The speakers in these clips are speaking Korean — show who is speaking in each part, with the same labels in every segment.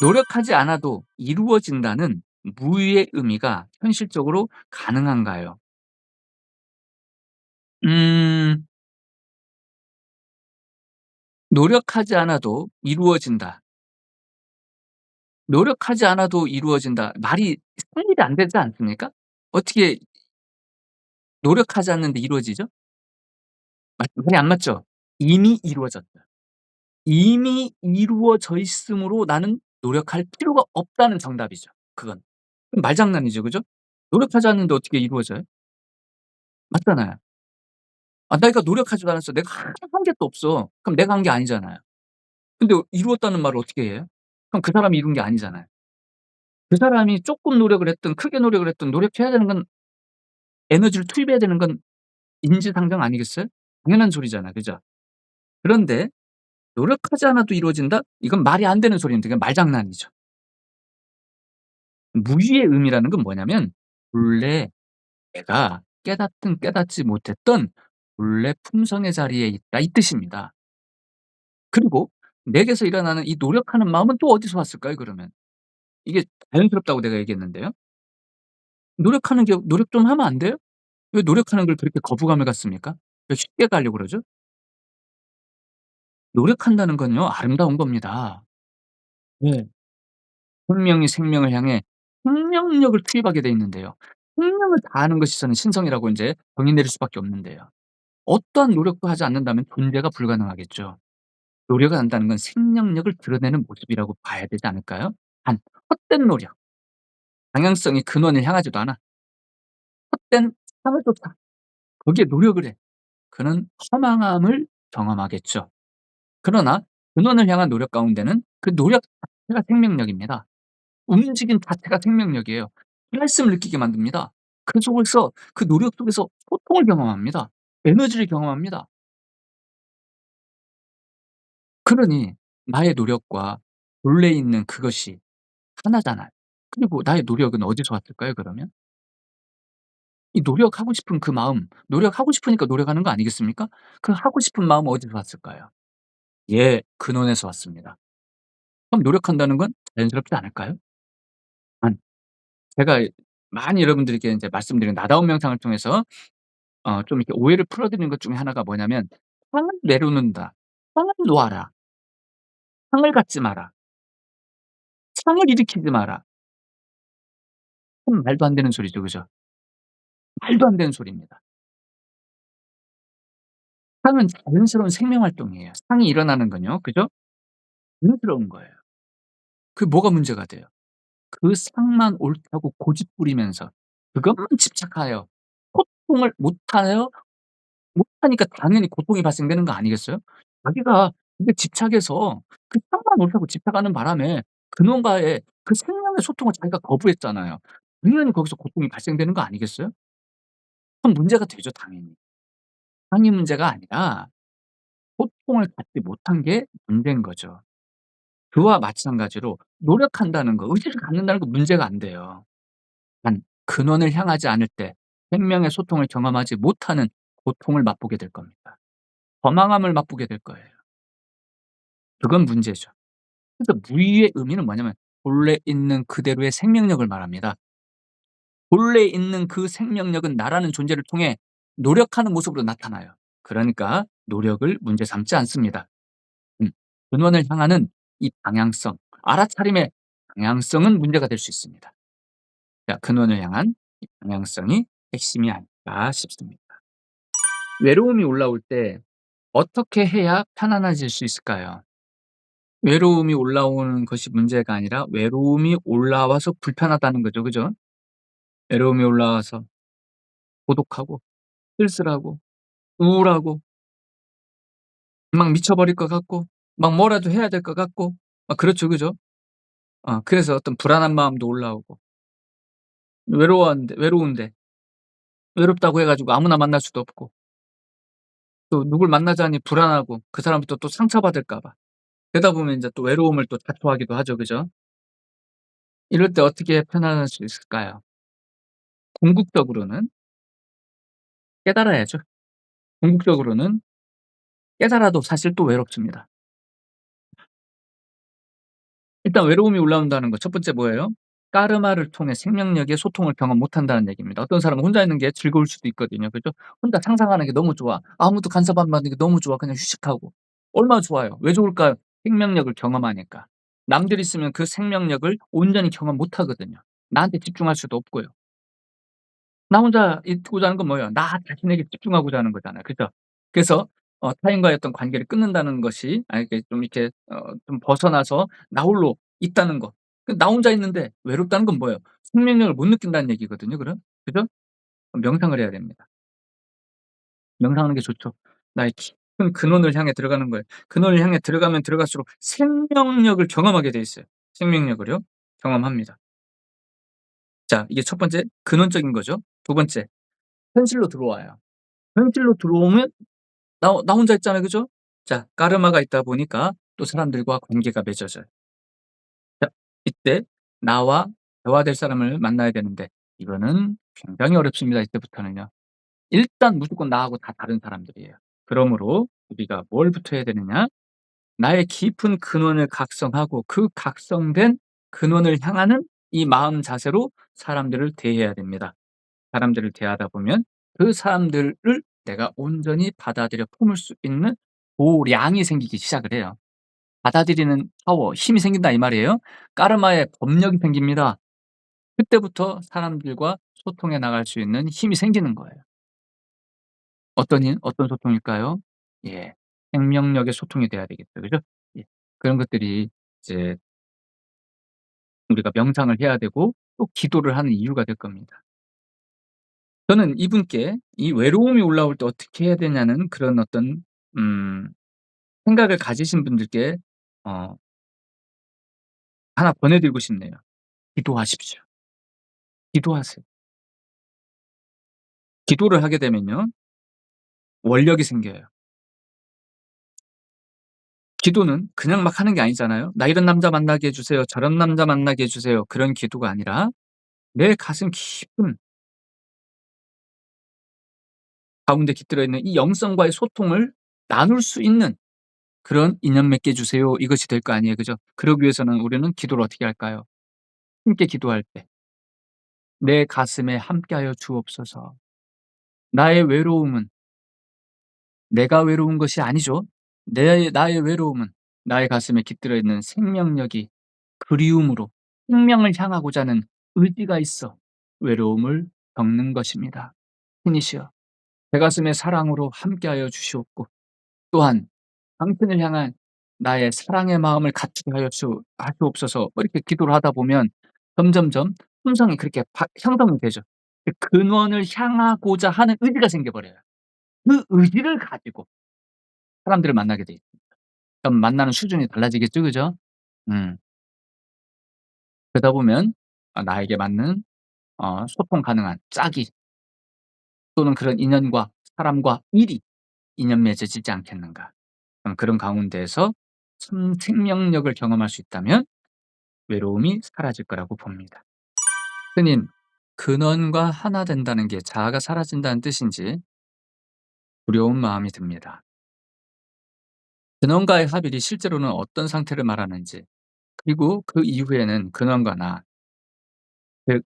Speaker 1: 노력하지 않아도 이루어진다는 무의 의미가 현실적으로 가능한가요? 음. 노력하지 않아도 이루어진다. 노력하지 않아도 이루어진다. 말이 성립이 안 되지 않습니까? 어떻게 노력하지 않는데 이루어지죠? 말이 안 맞죠? 이미 이루어졌다. 이미 이루어져 있으므로 나는 노력할 필요가 없다는 정답이죠 그건. 그건 말장난이죠. 그죠? 노력하지 않는데 어떻게 이루어져요? 맞잖아요. 아 내가 노력하지도 않았어. 내가 한 게 또 없어. 그럼 내가 한 게 아니잖아요. 근데 이루었다는 말을 어떻게 해요? 그럼 그 사람이 이룬 게 아니잖아요. 그 사람이 쪼끔 노력을 했든 크게 노력을 했든 노력해야 되는 건 에너지를 투입해야 되는 건 인지상정 아니겠어요? 당연한 소리잖아. 그죠? 그런데 노력하지 않아도 이루어진다? 이건 말이 안 되는 소리인데 그건 말장난이죠. 무의의 의미라는 건 뭐냐면 본래 내가 깨닫든 깨닫지 못했던 본래 품성의 자리에 있다 이 뜻입니다. 그리고 내게서 일어나는 이 노력하는 마음은 또 어디서 왔을까요 그러면? 이게 자연스럽다고 내가 얘기했는데요. 노력하는 게 노력 좀 하면 안 돼요? 왜 노력하는 걸 그렇게 거부감을 갖습니까? 왜 쉽게 가려고 그러죠? 노력한다는 건요 아름다운 겁니다. 네. 생명이 생명을 향해 생명력을 투입하게 돼 있는데요. 생명을 다하는 것이 저는 신성이라고 인제 정의 내릴 수밖에 없는데요. 어떠한 노력도 하지 않는다면 존재가 불가능하겠죠. 노력을 한다는 건 생명력을 드러내는 모습이라고 봐야 되지 않을까요? 단 헛된 노력, 방향성이 근원을 향하지도 않아. 헛된 상을 쫓아 거기에 노력을 해. 그는 허망함을 경험하겠죠. 그러나 근원을 향한 노력 가운데는 그 노력 자체가 생명력입니다. 움직임 자체가 생명력이에요. 말씀을 느끼게 만듭니다. 그 속에서 그 노력 속에서 소통을 경험합니다. 에너지를 경험합니다. 그러니 나의 노력과 본래 있는 그것이 하나잖아요. 그리고 나의 노력은 어디서 왔을까요 그러면? 이 노력하고 싶은 그 마음, 노력하고 싶으니까 노력하는 거 아니겠습니까? 그 하고 싶은 마음은 어디서 왔을까요? 예. 근원에서 왔습니다. 그럼 노력한다는 건 자연스럽지 않을까요? 안 제가 많이 여러분들께 인제 말씀드린 나다운 명상을 통해서 좀 이렇게 오해를 풀어드리는 것 중에 하나가 뭐냐면 "상을 내려놓는다. 상을 놓아라. 상을 갖지 마라. 상을 일으키지 마라." 참 말도 안 되는 소리죠. 그죠? 말도 안 되는 소리입니다. 상은 자연스러운 생명 활동이에요. 상이 일어나는 건요. 그죠? 자연스러운 거예요. 그게 뭐가 문제가 돼요? 그 상만 옳다고 고집 부리면서 그것만 집착하여 소통을 못하여 못하니까 당연히 고통이 발생되는 거 아니겠어요? 자기가 그게 집착해서 그 상만 옳다고 집착하는 바람에 그놈과의 그 생명의 소통을 자기가 거부했잖아요. 당연히 거기서 고통이 발생되는 거 아니겠어요? 그럼 문제가 되죠 당연히. 상이 문제가 아니라 소통을 갖지 못한 게 문제인 거죠. 그와 마찬가지로 노력한다는 거 의지를 갖는다는 거 문제가 안 돼요. 단 근원을 향하지 않을 때 생명의 소통을 경험하지 못하는 고통을 맛보게 될 겁니다. 허망함을 맛보게 될 거예요. 그건 문제죠. 그래서 무의의 의미는 뭐냐면 본래 있는 그대로의 생명력을 말합니다. 본래 있는 그 생명력은 나라는 존재를 통해 노력하는 모습으로 나타나요. 그러니까 노력을 문제 삼지 않습니다. 음. 근원을 향하는 이 방향성, 알아차림의 방향성은 문제가 될 수 있습니다. 자, 근원을 향한 이 방향성이 핵심이 아닐까 싶습니다. 외로움이 올라올 때 어떻게 해야 편안해질 수 있을까요? 외로움이 올라오는 것이 문제가 아니라 외로움이 올라와서 불편하다는 거죠. 그죠? 외로움이 올라와서 고독하고 쓸쓸하고 우울하고 막 미쳐버릴 것 같고 막 뭐라도 해야 될 것 같고 막 그렇죠. 그죠? 그래서 어떤 불안한 마음도 올라오고 외로운데 외롭다고 해 가지고 아무나 만날 수도 없고 또 누굴 만나자니 불안하고 그 사람부터 또 상처받을까 봐. 그러다 보면 인제 또 외로움을 또 자초하기도 하죠. 그죠? 이럴 때 어떻게 편안할 수 있을까요? 궁극적으로는 깨달아야죠. 궁극적으로는 깨달아도 사실 또 외롭습니다. 일단 외로움이 올라온다는 거 첫 번째 뭐예요? 까르마를 통해 생명력의 소통을 경험 못 한다는 얘기입니다. 어떤 사람은 혼자 있는 게 즐거울 수도 있거든요. 그죠? 혼자 상상하는 게 너무 좋아. 아무도 간섭 안 받는 게 너무 좋아. 그냥 휴식하고. 얼마나 좋아요. 왜 좋을까요? 생명력을 경험하니까. 남들이 있으면 그 생명력을 온전히 경험 못 하거든요. 나한테 집중할 수도 없고요. 나 혼자 있고자 하는 건 뭐예요? 나 자신에게 집중하고자 하는 거잖아요. 그죠? 그래서 타인과의 어떤 관계를 끊는다는 것이 이렇게 좀 이렇게 좀 벗어나서 나 홀로 있다는 거. 그 나 혼자 있는데 외롭다는 건 뭐예요? 생명력을 못 느낀다는 얘기거든요 그럼. 그죠? 그럼 명상을 해야 됩니다. 명상하는 게 좋죠. 나의 깊은 근원을 향해 들어가는 거예요. 근원을 향해 들어가면 들어갈수록 생명력을 경험하게 돼 있어요. 생명력을요. 경험합니다. 자 이게 첫 번째 근원적인 거죠. 두 번째 현실로 들어와요. 현실로 들어오면 나 혼자 있잖아요. 그죠? 자 까르마가 있다 보니까 또 사람들과 관계가 맺어져요. 자 이때 나와 대화될 사람을 만나야 되는데 이거는 굉장히 어렵습니다 이때부터는요. 일단 무조건 나하고 다 다른 사람들이에요. 그러므로 우리가 뭘부터 해야 되느냐? 나의 깊은 근원을 각성하고 그 각성된 근원을 향하는 이 마음 자세로 사람들을 대해야 됩니다. 사람들을 대하다 보면 그 사람들을 내가 온전히 받아들여 품을 수 있는 보량이 생기기 시작을 해요. 받아들이는 파워, 힘이 생긴다 이 말이에요. 까르마의 법력이 생깁니다. 그때부터 사람들과 소통해 나갈 수 있는 힘이 생기는 거예요. 어떤 힘? 어떤 소통일까요? 예. 생명력의 소통이 돼야 되겠죠. 그죠? 예. 그런 것들이 이제 우리가 명상을 해야 되고 또 기도를 하는 이유가 될 겁니다. 저는 이분께 이 외로움이 올라올 때 어떻게 해야 되냐는 그런 어떤 음 생각을 가지신 분들께 어 하나 권해 드리고 싶네요. 기도하십시오. 기도하세요. 기도를 하게 되면요. 원력이 생겨요. 기도는 그냥 막 하는 게 아니잖아요. "나 이런 남자 만나게 해 주세요. 저런 남자 만나게 해 주세요." 그런 기도가 아니라 내 가슴 깊은 가운데 깃들어 있는 이 영성과의 소통을 나눌 수 있는 그런 "인연 맺게 해 주세요." 이것이 될 거 아니에요. 그죠? 그러기 위해서는 우리는 기도를 어떻게 할까요? 함께 기도할 때 "내 가슴에 함께하여 주옵소서." 나의 외로움은 내가 외로운 것이 아니죠. 나의 외로움은 나의 가슴에 깃들어 있는 생명력이 그리움으로 생명을 향하고자 하는 의지가 있어 외로움을 겪는 것입니다. 신이시여 제 가슴에 사랑으로 함께하여 주시옵고 또한 당신을 향한 나의 사랑의 마음을 갖추게 하여 하시옵소서 이렇게 기도를 하다 보면 점점점 품성이 그렇게 형성이 되죠. 그 근원을 향하고자 하는 의지가 생겨 버려요. 그 의지를 가지고 사람들을 만나게 돼 있습니다. 그럼 만나는 수준이 달라지겠죠. 그죠? 음. 그러다 보면 나에게 맞는 소통 가능한 짝이 또는 그런 인연과 사람과 일이 인연 맺어지지 않겠는가. 그런 가운데에서 참 생명력을 경험할 수 있다면 외로움이 사라질 거라고 봅니다. 스님, 근원과 하나 된다는 게 자아가 사라진다는 뜻인지 두려운 마음이 듭니다. 근원과의 합일이 실제로는 어떤 상태를 말하는지, 그리고 그 이후에는 근원과 나, 즉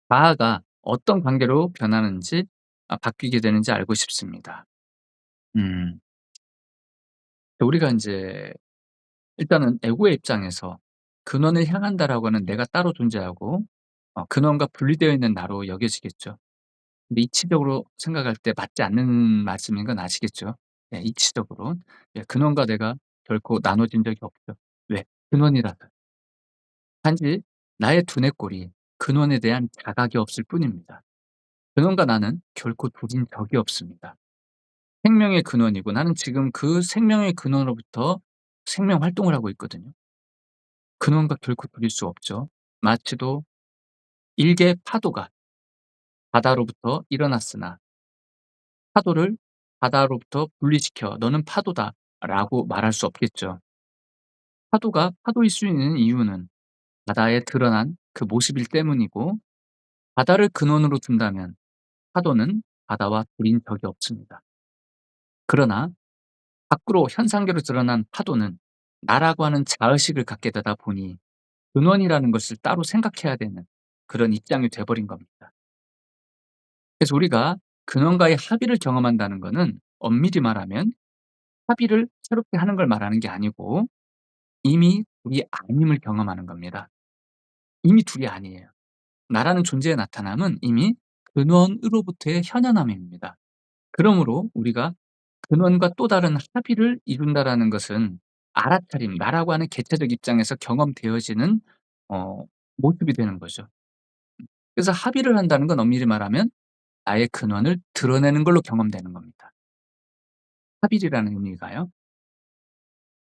Speaker 1: 자아가 어떤 관계로 변하는지 바뀌게 되는지 알고 싶습니다. 음. 우리가 이제 일단은 에고의 입장에서 근원을 향한다라고 하는 내가 따로 존재하고 근원과 분리되어 있는 나로 여겨지겠죠. 근데 이치적으로 생각할 때 맞지 않는 말씀인 건 아시겠죠? 예 이치적으로. 예 근원과 내가 결코 나눠진 적이 없죠. 왜? 근원이라서. 단지 나의 두뇌골이 근원에 대한 자각이 없을 뿐입니다. 근원과 나는 결코 둘인 적이 없습니다. 생명의 근원이고 나는 지금 그 생명의 근원으로부터 생명 활동을 하고 있거든요. 근원과 결코 둘일 수 없죠. 마치도 일개의 파도가 바다로부터 일어났으나 파도를 바다로부터 분리시켜 "너는 파도다."라고 말할 수 없겠죠. 파도가 파도일 수 있는 이유는 바다에 드러난 그 모습일 때문이고 바다를 근원으로 둔다면 파도는 바다와 둘인 적이 없습니다. 그러나 밖으로 현상계로 드러난 파도는 나라고 하는 자의식을 갖게 되다 보니 근원이라는 것을 따로 생각해야 되는 그런 입장이 돼 버린 겁니다. 그래서 우리가 근원과의 합의를 경험한다는 거는 엄밀히 말하면 합의를 새롭게 하는 걸 말하는 게 아니고 이미 둘이 아님을 경험하는 겁니다. 이미 둘이 아니에요. 나라는 존재의 나타남은 이미 근원으로부터의 현현함입니다. 그러므로 우리가 근원과 또 다른 합의를 이룬다라는 것은 알아차림, 나라고 하는 개체적 입장에서 경험되어지는 어 모습이 되는 거죠. 그래서 합의를 한다는 건 엄밀히 말하면 나의 근원을 드러내는 걸로 경험되는 겁니다. 합의라는 의미가요.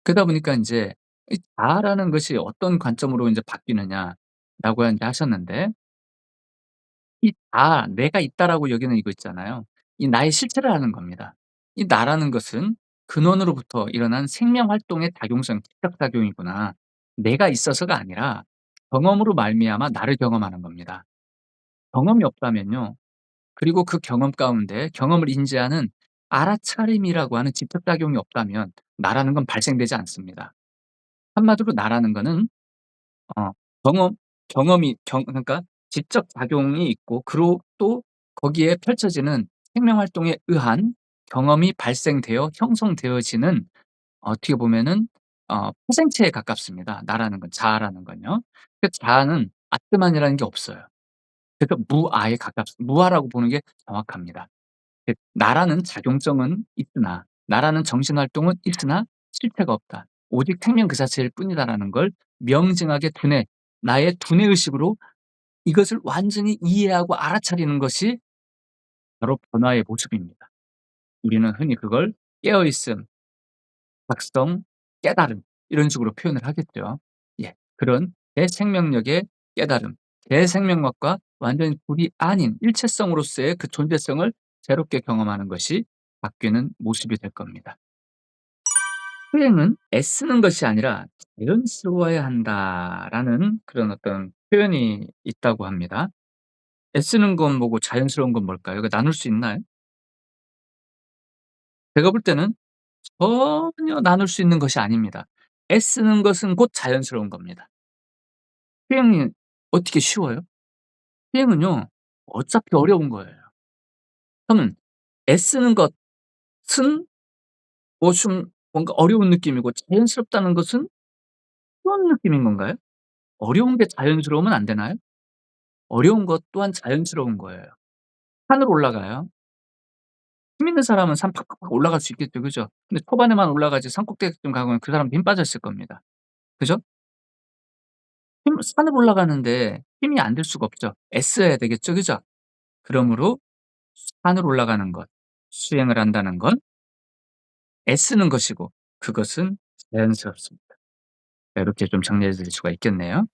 Speaker 1: 그러다 보니까 인제 이 자아라는 것이 어떤 관점으로 인제 바뀌느냐라고 인제 하셨는데 이 자, 내가 있다라고 여기는 이거 있잖아요. 이 나의 실체를 아는 겁니다. 이 나라는 것은 근원으로부터 일어난 생명 활동의 작용성, 직접작용이구나. 내가 있어서가 아니라 경험으로 말미암아 나를 경험하는 겁니다. 경험이 없다면요. 그리고 그 경험 가운데 경험을 인지하는 알아차림이라고 하는 직접작용이 없다면 나라는 건 발생되지 않습니다. 한마디로 나라는 거는 어 경험 경험이 그러니까 지적 작용이 있고 그리고 또 거기에 펼쳐지는 생명 활동에 의한 경험이 발생되어 형성되어지는 어떻게 보면은 파생체에 가깝습니다. 나라는 건 자아라는 건요. 그 자아는 아트만이라는 게 없어요. 그래서 무아에 무아라고 보는 게 정확합니다. 나라는 작용성은 있으나 나라는 정신 활동은 있으나 실체가 없다. 오직 생명 그 자체일 뿐이다라는 걸 명징하게 나의 두뇌 의식으로 이것을 완전히 이해하고 알아차리는 것이 바로 변화의 모습입니다. 우리는 흔히 그걸 깨어 있음, 각성, 깨달음 이런 식으로 표현을 하겠죠. 예. 그런 대생명력의 깨달음, 대생명력과 완전히 둘이 아닌 일체성으로서의 그 존재성을 새롭게 경험하는 것이 바뀌는 모습이 될 겁니다. "수행은 애쓰는 것이 아니라 자연스러워야 한다."라는 그런 어떤 표현이 있다고 합니다. 애쓰는 건 뭐고 자연스러운 건 뭘까요? 이거 나눌 수 있나요? 제가 볼 때는 전혀 나눌 수 있는 것이 아닙니다. 애쓰는 것은 곧 자연스러운 겁니다. 수행이 어떻게 쉬워요? 수행은요 어차피 어려운 거예요. 그러면 애쓰는 것은 좀 뭔가 어려운 느낌이고 자연스럽다는 것은 쉬운 느낌인 건가요? 어려운 게 자연스러우면 안 되나요? 어려운 것 또한 자연스러운 거예요. 산을 올라가요. 힘 있는 사람은 산 팍팍팍 올라갈 수 있겠죠. 그죠? 근데 초반에만 올라가지 산꼭대기쯤 가면 그 사람 힘 빠졌을 겁니다. 그죠? 산을 올라가는데 힘이 안 들 수가 없죠. 애써야 되겠죠. 그죠? 그러므로 산을 올라가는 것, 수행을 한다는 건 애쓰는 것이고 그것은 자연스럽습니다. 이렇게 좀 정리해 드릴 수가 있겠네요.